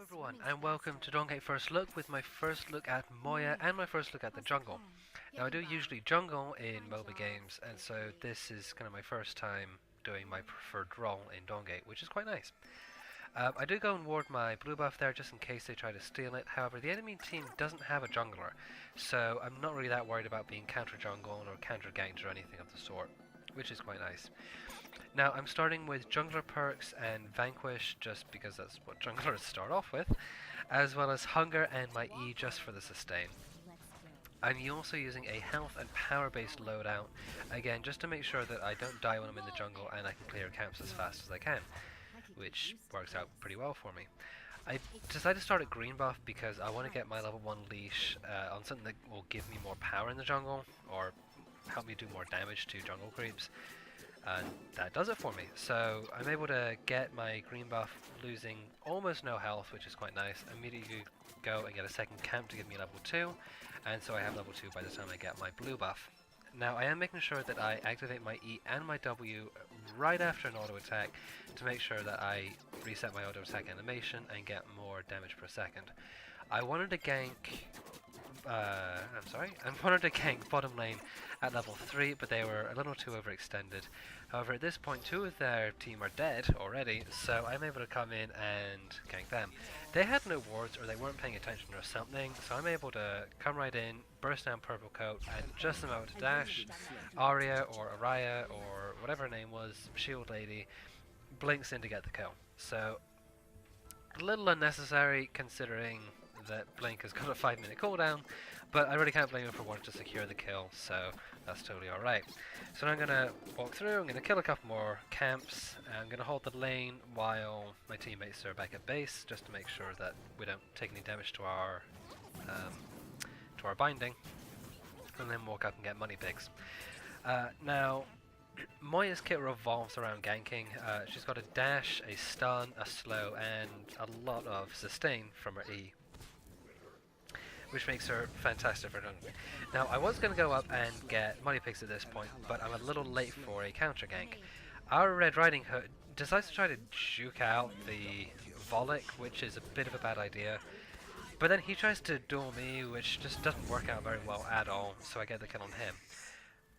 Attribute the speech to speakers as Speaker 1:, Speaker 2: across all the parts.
Speaker 1: everyone, and welcome to Dawngate First Look with my first look at Moya and my first look at the jungle. Now I do usually jungle in MOBA games, and so this is kind of my first time doing my preferred role in Dawngate, which is quite nice. I do go and ward my blue buff there just in case they try to steal it. However, the enemy team doesn't have a jungler, so I'm not really that worried about being counter-jungled or counter-ganked or anything of the sort, which is quite nice. Now I'm starting with jungler perks and vanquish just because that's what junglers start off with, as well as hunger and my E just for the sustain. I'm also using a health and power based loadout, again just to make sure that I don't die when I'm in the jungle and I can clear camps as fast as I can, which works out pretty well for me. I decided to start at green buff because I want to get my level 1 leash on something that will give me more power in the jungle, or help me do more damage to jungle creeps. And that does it for me. So I'm able to get my green buff losing almost no health, which is quite nice. Immediately go and get a second camp to give me level 2, and so I have level 2 by the time I get my blue buff. Now I am making sure that I activate my E and my W right after an auto attack to make sure that I reset my auto attack animation and get more damage per second. I wanted to gank I wanted to gank bottom lane at level 3, but they were a little too overextended. However, at this point, 2 of their team are dead already, so I'm able to come in and gank them. They had no wards, or they weren't paying attention or something, so I'm able to come right in, burst down purple coat, and just about to dash, Arya or Araya or whatever her name was, shield lady, blinks in to get the kill. So a little unnecessary considering that Blink has got a 5-minute cooldown, but I really can't blame him for wanting to secure the kill, so that's totally alright. So now I'm going to walk through, I'm going to kill a couple more camps, and I'm going to hold the lane while my teammates are back at base, just to make sure that we don't take any damage to our binding, and then walk up and get money pigs. Now, Moya's kit revolves around ganking. She's got a dash, a stun, a slow, and a lot of sustain from her E, which makes her fantastic for jungling. Now, I was going to go up and get money pigs at this point, but I'm a little late for a counter gank. Our Red Riding Hood decides to try to juke out the Volic, which is a bit of a bad idea. But then he tries to duel me, which just doesn't work out very well at all, so I get the kill on him.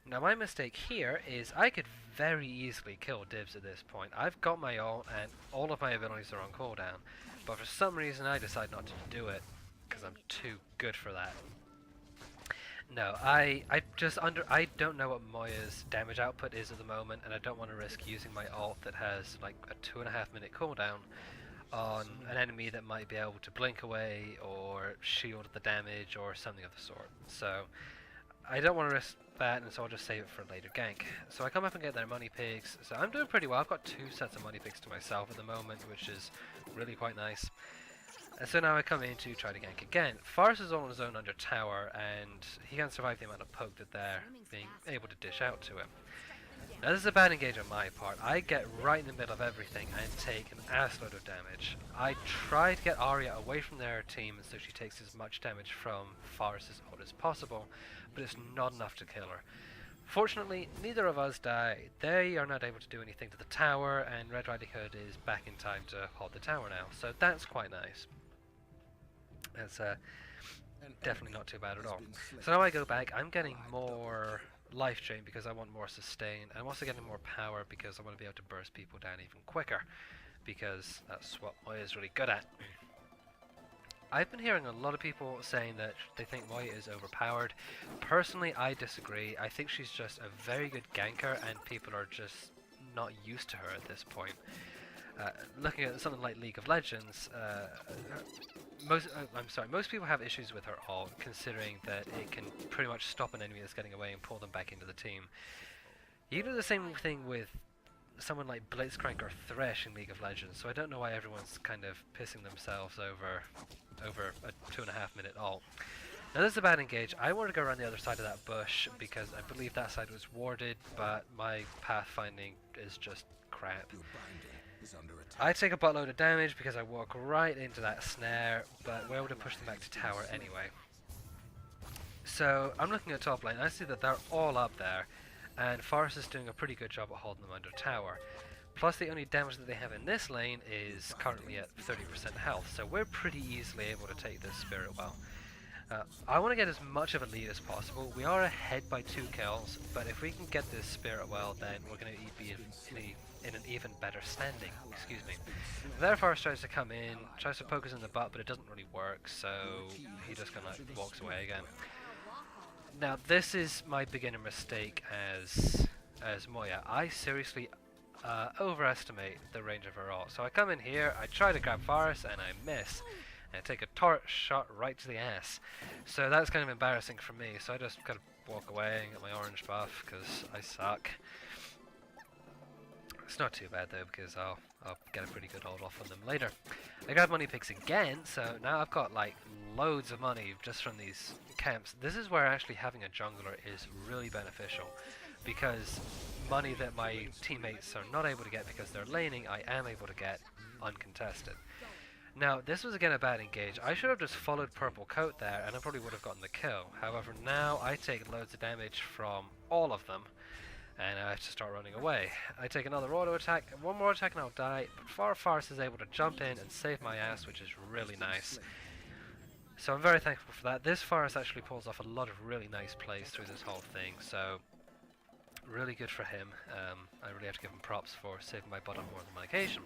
Speaker 1: Now my mistake here is I could very easily kill Dibs at this point. I've got my ult and all of my abilities are on cooldown, but for some reason I decide not to do it because I'm too good for that. No, I don't know what Moya's damage output is at the moment, and I don't want to risk using my ult that has like a 2.5-minute cooldown on an enemy that might be able to blink away or shield the damage or something of the sort. So I don't want to risk that, and so I'll just save it for a later gank. So I come up and get their money pigs, so I'm doing pretty well. I've got 2 sets of money pigs to myself at the moment, which is really quite nice. And so now I come in to try to gank again. Forrest is all on his own under tower, and he can't survive the amount of poke that they're being able to dish out to him. Now this is a bad engage on my part. I get right in the middle of everything and take an assload of damage. I try to get Arya away from their team so she takes as much damage from Forrest's ult as possible, but it's not enough to kill her. Fortunately, neither of us die. They are not able to do anything to the tower, and Red Riding Hood is back in time to hold the tower now, so that's quite nice. That's definitely not too bad at all. So now I go back, I'm getting more life drain because I want more sustain. I'm also getting more power because I want to be able to burst people down even quicker, because that's what Moya is really good at. I've been hearing a lot of people saying that they think Moya is overpowered. Personally, I disagree. I think she's just a very good ganker, and people are just not used to her at this point. Looking at something like League of Legends, most people have issues with her ult, considering that it can pretty much stop an enemy that's getting away and pull them back into the team. You do the same thing with someone like Blitzcrank or Thresh in League of Legends, so I don't know why everyone's kind of pissing themselves over a 2.5-minute ult. Now this is a bad engage. I wanted to go around the other side of that bush because I believe that side was warded, but my pathfinding is just crap. I take a buttload of damage because I walk right into that snare, but we're able to push them back to tower anyway. So I'm looking at top lane, I see that they're all up there, and Forrest is doing a pretty good job at holding them under tower. plus the only damage that they have in this lane is currently at 30% health, so we're pretty easily able to take this Spirit Well. I want to get as much of a lead as possible. We are ahead by 2 kills, but if we can get this Spirit Well, then we're going to be in an even better standing. Excuse me. Therefore, tries to come in, tries to poke us in the butt, but it doesn't really work, so he just kind of walks away again. Now, this is my beginner mistake as Moya. I seriously overestimate the range of her ult. So I come in here, I try to grab Forest, and I miss. And I take a turret shot right to the ass. So that's kind of embarrassing for me, so I just kind of walk away and get my orange buff, because I suck. It's not too bad though, because I'll get a pretty good hold off on them later. I grab money picks again, so now I've got like loads of money just from these camps. This is where actually having a jungler is really beneficial, because money that my teammates are not able to get because they're laning, I am able to get uncontested. Now, this was again a bad engage. I should have just followed Purple Coat there, and I probably would have gotten the kill. However, now I take loads of damage from all of them, and I have to start running away. I take another auto attack, and one more attack and I'll die, but Forest is able to jump in and save my ass, which is really nice. So I'm very thankful for that. This Forest actually pulls off a lot of really nice plays through this whole thing, so really good for him. I really have to give him props for saving my butt on more than one occasion.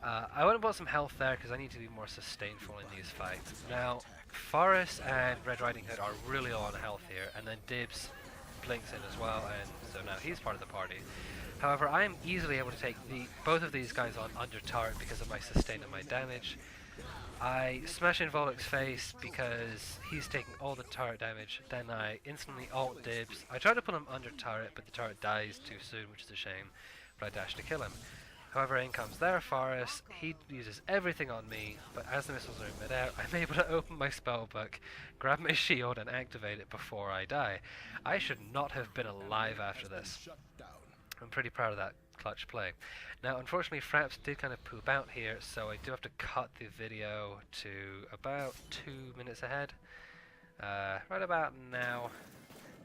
Speaker 1: I went and bought some health there because I need to be more sustainful in these fights. Now, Forest and Red Riding Hood are really low on health here, and then Dibs blinks in as well, and so now he's part of the party. However, I am easily able to take both of these guys on under turret because of my sustain and my damage. I smash in Volok's face because he's taking all the turret damage, then I instantly ult Dibs. I try to put him under turret, but the turret dies too soon, which is a shame, but I dash to kill him. However, in comes their Forest, he uses everything on me, but as the missiles are in mid-air, I'm able to open my spellbook, grab my shield and activate it before I die. I should not have been alive after this. I'm pretty proud of that clutch play. Now, unfortunately, Fraps did kind of poop out here, so I do have to cut the video to about 2 minutes ahead. Right about now.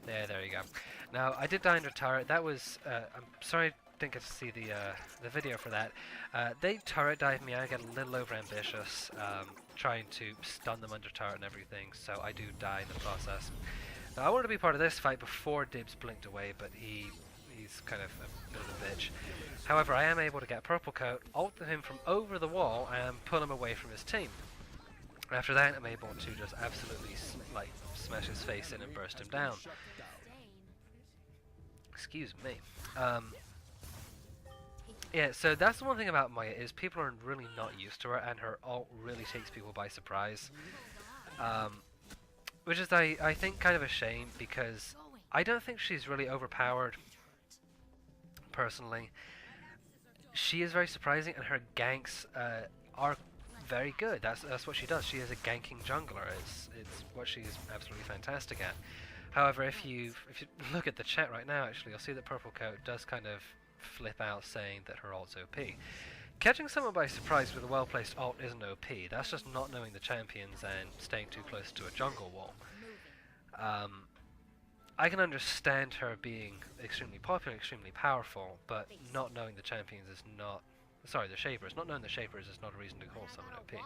Speaker 1: There you go. Now, I did die under turret. That was, I'm sorry, didn't get to see the video for that. They turret dive me. I get a little over ambitious, trying to stun them under turret and everything, so I do die in the process. Now, I wanted to be part of this fight before Dibs blinked away, but he's kind of a bit of a bitch. However, I am able to get Purple Coat, ult him from over the wall, and pull him away from his team. After that, I'm able to just absolutely smash his face in and burst him down. Excuse me. Yeah, so that's the one thing about Moya, is people are really not used to her, and her ult really takes people by surprise. Which is, I think, kind of a shame, because I don't think she's really overpowered, personally. She is very surprising, and her ganks are very good. That's what she does. She is a ganking jungler. It's what she's absolutely fantastic at. However, if you look at the chat right now, actually, you'll see that Purple Coat does kind of flip out saying that her ult's OP. Catching someone by surprise with a well-placed ult isn't OP. That's just not knowing the champions and staying too close to a jungle wall. I can understand her being extremely popular, extremely powerful, but not knowing the champions is not... Sorry, the Shapers. Not knowing the Shapers is not a reason to call someone OP.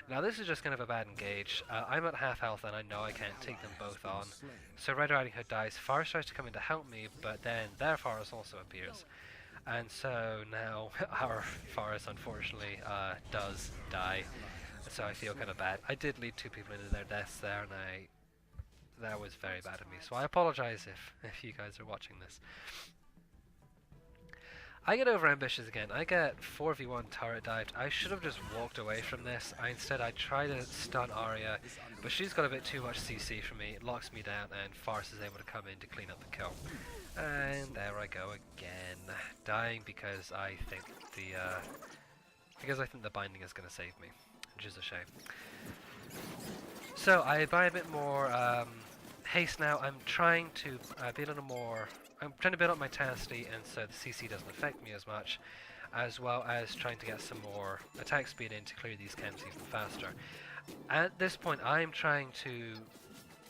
Speaker 1: Now, this is just kind of a bad engage. I'm at half health and I know I can't take them both on. So Red Riding Hood dies. Forest tries to come in to help me, but then their Forest also appears. And so now our Forest, unfortunately, does die. So I feel kind of bad. I did lead 2 people into their deaths there, and that was very bad of me. So I apologize if you guys are watching this. I get over ambitious again. I get 4v1 turret dived. I should have just walked away from this. Instead, I try to stun Arya, but she's got a bit too much CC for me. It locks me down, and Forest is able to come in to clean up the kill. And there I go again, dying because I think the binding is going to save me, which is a shame. So I buy a bit more haste now. I'm trying to be a little more. I'm trying to build up my tenacity, and so the CC doesn't affect me as much, as well as trying to get some more attack speed in to clear these camps even faster. At this point, I'm trying to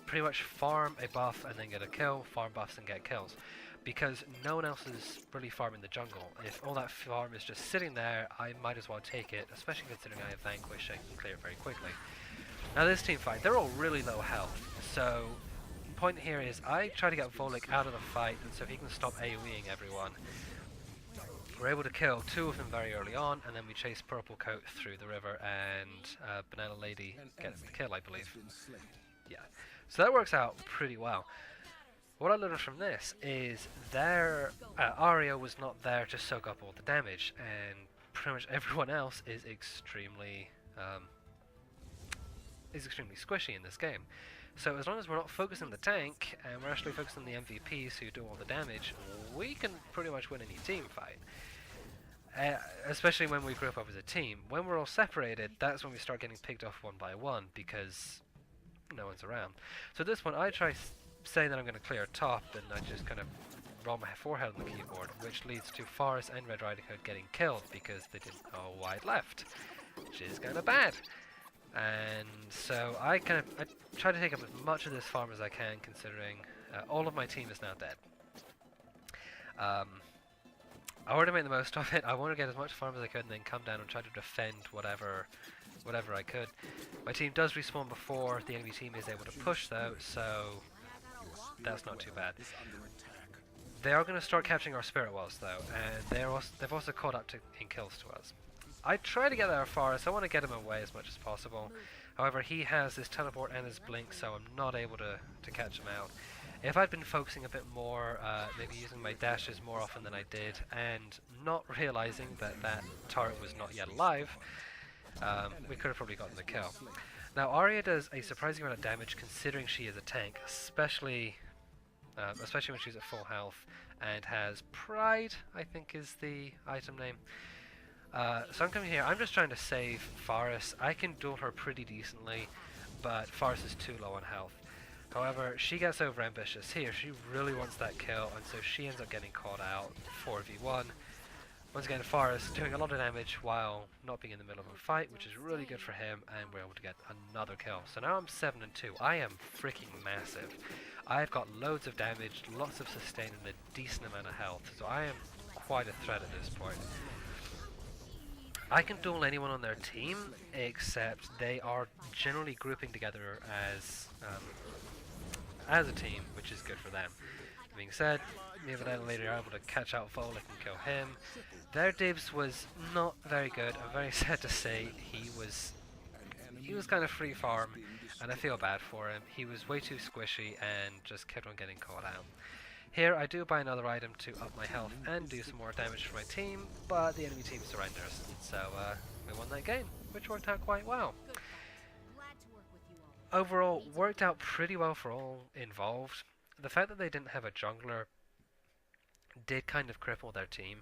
Speaker 1: pretty much farm a buff and then get a kill, farm buffs and get kills. because no one else is really farming the jungle. If all that farm is just sitting there, I might as well take it, especially considering I have Vanquish, I can clear it very quickly. Now this team fight, they're all really low health, so the point here is I try to get Volek out of the fight, and so he can stop AoEing everyone. We're able to kill 2 of them very early on, and then we chase Purple Coat through the river, and Banana Lady gets the kill, I believe. Yeah, so that works out pretty well. What I learned from this is Arya was not there to soak up all the damage, and pretty much everyone else is extremely squishy in this game. So as long as we're not focusing the tank, and we're actually focusing the MVPs who do all the damage, we can pretty much win any team fight. Especially when we group up as a team. When we're all separated, that's when we start getting picked off one by one, because no one's around. So at this point, I try saying that I'm going to clear top, and I just kind of roll my forehead on the keyboard, which leads to Forest and Red Riding Hood getting killed, because they didn't know why it left, which is kind of bad. And so I try to take up as much of this farm as I can, considering all of my team is now dead. I want to make the most of it. I want to get as much farm as I could and then come down and try to defend whatever I could. My team does respawn before the enemy team is able to push though, so that's not too bad. They are going to start capturing our spirit walls though, and they've also caught up in kills to us. I try to get there far, so I want to get him away as much as possible. However, he has his teleport and his blink, so I'm not able to catch him out. If I'd been focusing a bit more, maybe using my dashes more often than I did, and not realizing that that turret was not yet alive, we could have probably gotten the kill. Now, Arya does a surprising amount of damage considering she is a tank, especially when she's at full health and has Pride, I think is the item name. So I'm coming here, I'm just trying to save Faris. I can duel her pretty decently, but Faris is too low on health. However, she gets over ambitious here. She really wants that kill, and so she ends up getting caught out 4v1. Once again, Faris doing a lot of damage while not being in the middle of a fight, which is really good for him, and we're able to get another kill. So now I'm 7-2. I am freaking massive. I've got loads of damage, lots of sustain, and a decent amount of health, so I am quite a threat at this point. I can duel anyone on their team, except they are generally grouping together as a team, which is good for them. That being said, me and Vanilla Lady are able to catch out Volek and kill him. Their dibs was not very good. I'm very sad to say he was kind of free farm, and I feel bad for him. He was way too squishy and just kept on getting caught out. Here I do buy another item to up my health and do some more damage for my team, but the enemy team surrenders, so we won that game, which worked out quite well. Overall, worked out pretty well for all involved. The fact that they didn't have a jungler did kind of cripple their team.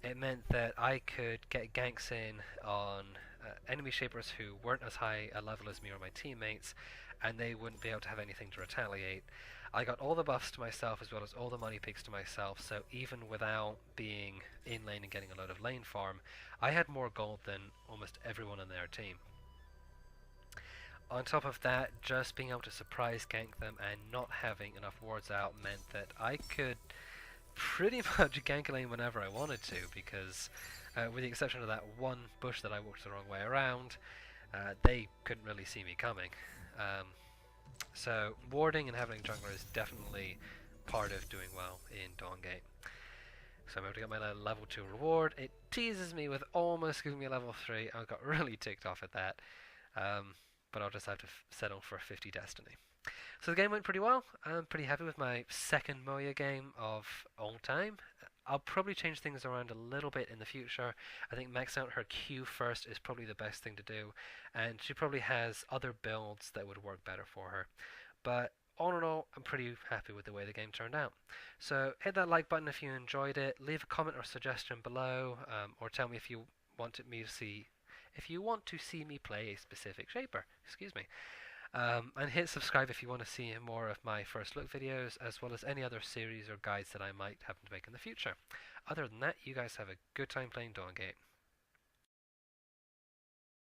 Speaker 1: It meant that I could get ganks in on enemy shapers who weren't as high a level as me or my teammates, and they wouldn't be able to have anything to retaliate. I got all the buffs to myself as well as all the money picks to myself, so even without being in lane and getting a load of lane farm, I had more gold than almost everyone on their team. On top of that, just being able to surprise gank them and not having enough wards out meant that I could pretty much gank a lane whenever I wanted to, because with the exception of that one bush that I walked the wrong way around, they couldn't really see me coming. So warding and having jungler is definitely part of doing well in Dawngate. So I'm able to get my level 2 reward. It teases me with almost giving me a level 3. I got really ticked off at that. But I'll just have to settle for 50 destiny. So the game went pretty well. I'm pretty happy with my second Moya game of all time. I'll probably change things around a little bit in the future. I think maxing out her Q first is probably the best thing to do, and she probably has other builds that would work better for her. But all in all, I'm pretty happy with the way the game turned out. So hit that like button if you enjoyed it. Leave a comment or suggestion below, or tell me if you wanted me to see me play a specific shaper. Excuse me. And hit subscribe if you want to see more of my first look videos, as well as any other series or guides that I might happen to make in the future. Other than that, you guys have a good time playing Dawngate.